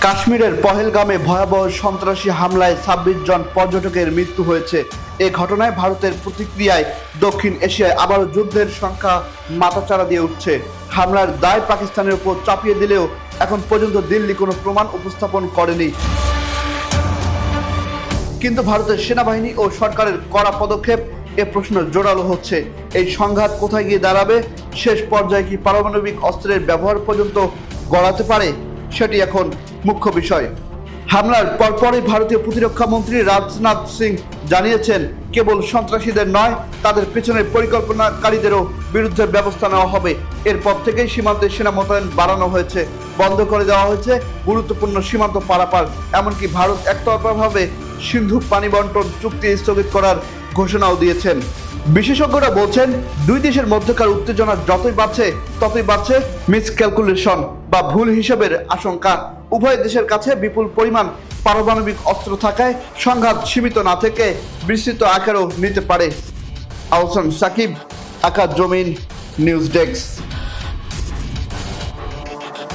কাশ্মীরের পহেলগামে ভয়াবহ সন্ত্রাসী হামলায় ২৬ জন পর্যটকের মৃত্যু হয়েছে। এ ঘটনায় ভারতের প্রতিক্রিয়ায় দক্ষিণ এশিয়ায় আবারও যুদ্ধের সংখ্যা মাথাচাড়া দিয়ে উঠছে। হামলার দায় পাকিস্তানের উপর চাপিয়ে দিলেও এখন পর্যন্ত দিল্লি কোনো প্রমাণ উপস্থাপন করেনি। কিন্তু ভারতের সেনাবাহিনী ও সরকারের কড়া পদক্ষেপ এ প্রশ্ন জোরালো হচ্ছে। এই সংঘাত কোথায় গিয়ে দাঁড়াবে? শেষ পর্যায়ে কি পারমাণবিক অস্ত্রের ব্যবহার পর্যন্ত গড়াতে পারে? সেটি এখন মুখ্য বিষয়। হামলার পরপরই ভারতীয় প্রতিরক্ষা মন্ত্রী রাজনাথ সিং জানিয়েছেন, কেবল সন্ত্রাসীদের নয়, তাদের পেছনের পরিকল্পনাকারীদেরও বিরুদ্ধে ব্যবস্থা নেওয়া হবে। এরপর থেকেই সীমান্তে সেনা মোতায়েন বাড়ানো হয়েছে, বন্ধ করে দেওয়া হয়েছে গুরুত্বপূর্ণ সীমান্ত পারাপার। এমনকি ভারত একতরফাভাবে সিন্ধু পানি বন্টন চুক্তি স্থগিত করার ঘোষণাও দিয়েছেন। বিশেষজ্ঞরা বলছেন, দুই দেশের মধ্যকার উত্তেজনা যতই বাড়ছে ততই বাড়ছে মিসক্যালকুলেশন বা ভুল হিসাবের আশঙ্কা। উভয় দেশের কাছে বিপুল পরিমাণ পারমাণবিক অস্ত্র থাকায় সংঘাত সীমিত না থেকে বিস্তৃত আকারও নিতে পারে। আহসান সাকিব, আকাশ জমিন, নিউজ ডেস্ক।